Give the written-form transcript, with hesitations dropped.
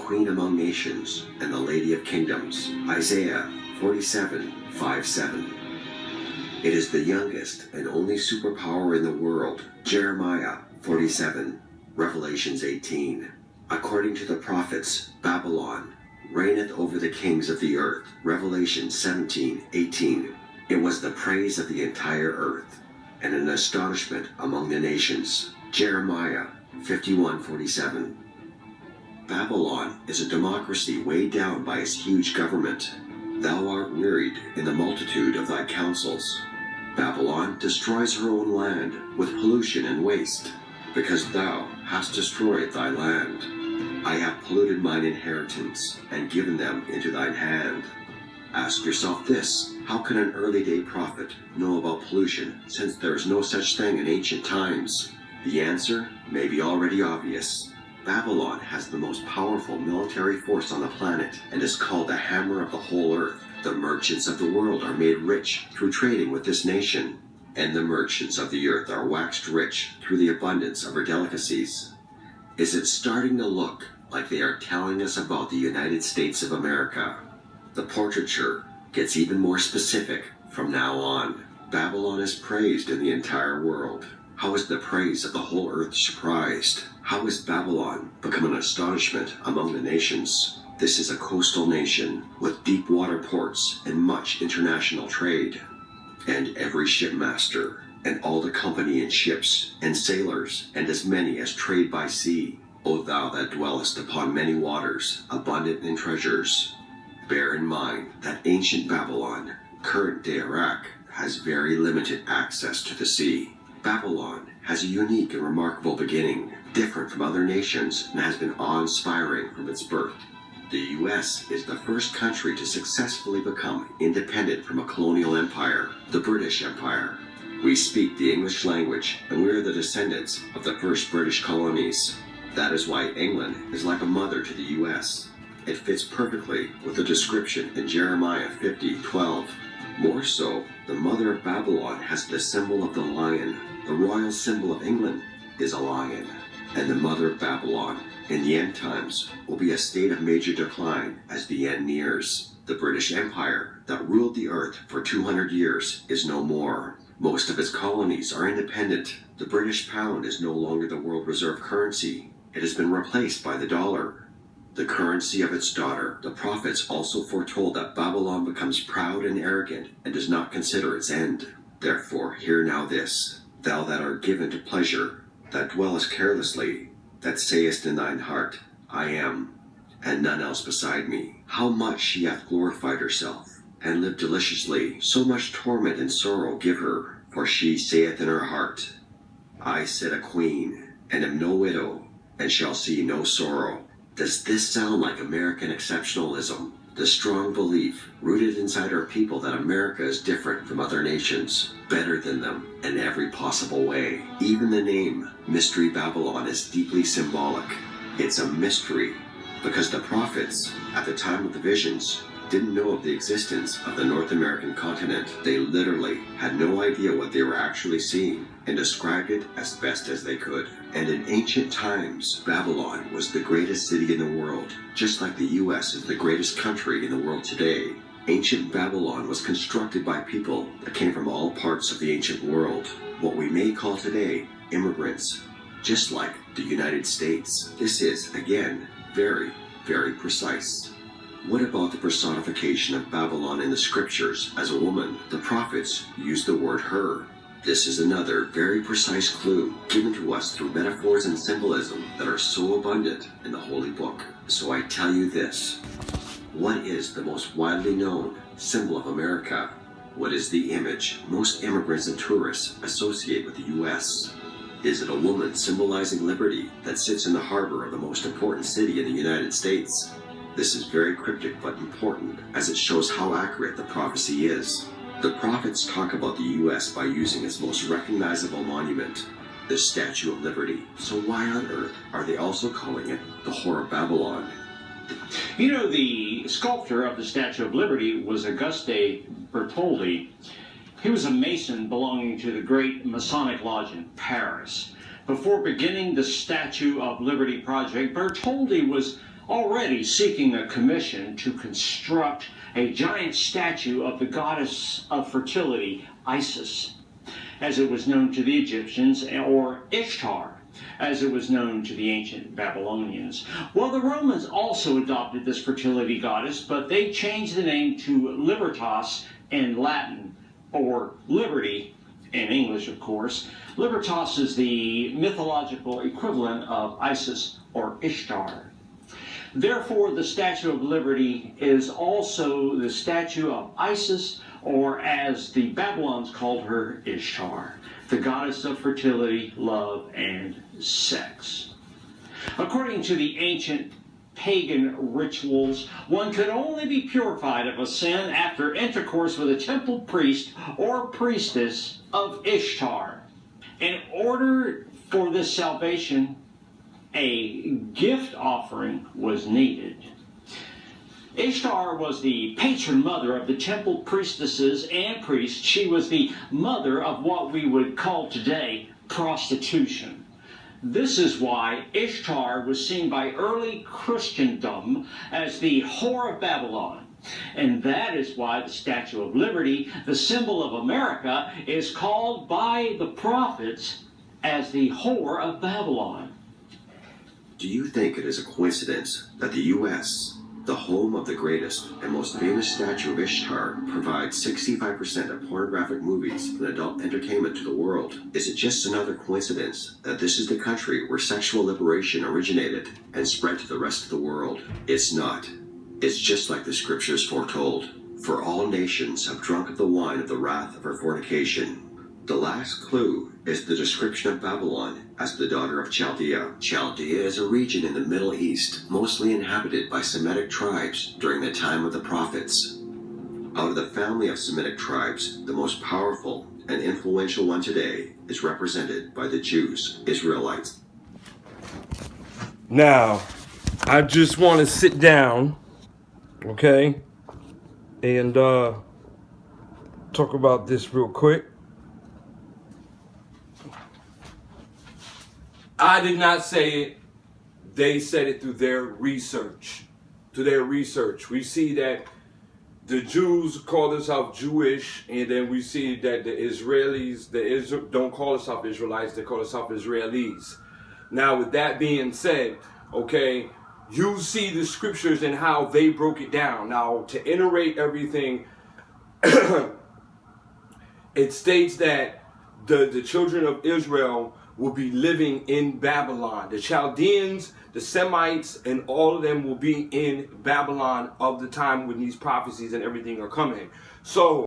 queen among nations and the lady of kingdoms. Isaiah 47:5-7. It is the youngest and only superpower in the world. Jeremiah 47, Revelations 18. According to the prophets, Babylon reigneth over the kings of the earth. Revelation 17:18. It was the praise of the entire earth and an astonishment among the nations. Jeremiah 51:47. Babylon is a democracy weighed down by its huge government. Thou art wearied in the multitude of thy counsels. Babylon destroys her own land with pollution and waste, because thou hast destroyed thy land. I have polluted mine inheritance, and given them into thine hand. Ask yourself this: how can an early day prophet know about pollution, since there is no such thing in ancient times? The answer may be already obvious. Babylon has the most powerful military force on the planet, and is called the hammer of the whole earth. The merchants of the world are made rich through trading with this nation, and the merchants of the earth are waxed rich through the abundance of her delicacies. Is it starting to look like they are telling us about the United States of America? The portraiture gets even more specific from now on. Babylon is praised in the entire world. How is the praise of the whole earth surprised? How has Babylon become an astonishment among the nations? This is a coastal nation with deep water ports and much international trade. And every shipmaster, and all the company in ships, and sailors, and as many as trade by sea, O thou that dwellest upon many waters, abundant in treasures. Bear in mind that ancient Babylon, current-day Iraq, has very limited access to the sea. Babylon has a unique and remarkable beginning, different from other nations, and has been awe-inspiring from its birth. The U.S. is the first country to successfully become independent from a colonial empire, the British Empire. We speak the English language, and we are the descendants of the first British colonies. That is why England is like a mother to the U.S. It fits perfectly with the description in Jeremiah 50:12. More so, the mother of Babylon has the symbol of the lion. The royal symbol of England is a lion. And the mother of Babylon, in the end times, will be a state of major decline as the end nears. The British Empire, that ruled the earth for 200 years, is no more. Most of its colonies are independent. The British pound is no longer the world reserve currency. It has been replaced by the dollar, the currency of its daughter. The prophets also foretold that Babylon becomes proud and arrogant and does not consider its end. Therefore, hear now this: thou that art given to pleasure, that dwellest carelessly, that sayest in thine heart, I am, and none else beside me. How much she hath glorified herself, and lived deliciously, so much torment and sorrow give her. For she saith in her heart, I sit a queen, and am no widow, and shall see no sorrow. Does this sound like American exceptionalism? The strong belief rooted inside our people that America is different from other nations, better than them in every possible way. Even the name Mystery Babylon is deeply symbolic. It's a mystery because the prophets, at the time of the visions, didn't know of the existence of the North American continent. They literally had no idea what they were actually seeing and described it as best as they could. And in ancient times, Babylon was the greatest city in the world, just like the U.S. is the greatest country in the world today. Ancient Babylon was constructed by people that came from all parts of the ancient world, what we may call today immigrants, just like the United States. This is, again, very, very precise. What about the personification of Babylon in the scriptures as a woman? The prophets use the word her. This is another very precise clue given to us through metaphors and symbolism that are so abundant in the Holy Book. So I tell you this: what is the most widely known symbol of America? What is the image most immigrants and tourists associate with the U.S.? Is it a woman symbolizing liberty that sits in the harbor of the most important city in the United States? This is very cryptic but important, as it shows how accurate the prophecy is. The prophets talk about the U.S. by using its most recognizable monument, the Statue of Liberty. So why on earth are they also calling it the Whore of Babylon? You know, the sculptor of the Statue of Liberty was Auguste Bertoldi. He was a Mason belonging to the Great Masonic Lodge in Paris. Before beginning the Statue of Liberty project, Bertoldi was already seeking a commission to construct a giant statue of the goddess of fertility, Isis, as it was known to the Egyptians, or Ishtar, as it was known to the ancient Babylonians. Well, the Romans also adopted this fertility goddess, but they changed the name to Libertas in Latin, or Liberty in English, of course. Libertas is the mythological equivalent of Isis or Ishtar. Therefore, the Statue of Liberty is also the statue of Isis, or as the Babylons called her, Ishtar, the goddess of fertility, love, and sex. According to the ancient pagan rituals, one could only be purified of a sin after intercourse with a temple priest or priestess of Ishtar. In order for this salvation, a gift offering was needed. Ishtar was the patron mother of the temple priestesses and priests. She was the mother of what we would call today prostitution. This is why Ishtar was seen by early Christendom as the whore of Babylon. And that is why the Statue of Liberty, the symbol of America, is called by the prophets as the whore of Babylon. Do you think it is a coincidence that the U.S., the home of the greatest and most famous statue of Ishtar, provides 65% of pornographic movies and adult entertainment to the world? Is it just another coincidence that this is the country where sexual liberation originated and spread to the rest of the world? It's not. It's just like the scriptures foretold. For all nations have drunk of the wine of the wrath of her fornication. The last clue is the description of Babylon as the daughter of Chaldea. Chaldea is a region in the Middle East, mostly inhabited by Semitic tribes during the time of the prophets. Out of the family of Semitic tribes, the most powerful and influential one today is represented by the Jews, Israelites. Now, I just want to sit down, okay, and talk about this real quick. I did not say it. They said it through their research. We see that the Jews call themselves Jewish, and then we see that the Israelis, don't call themselves Israelites, they call themselves Israelis. Now, with that being said, okay, you see the scriptures and how they broke it down. Now, to iterate everything, it states that the children of Israel will be living in Babylon. The Chaldeans, the Semites, and all of them will be in Babylon of the time when these prophecies and everything are coming. So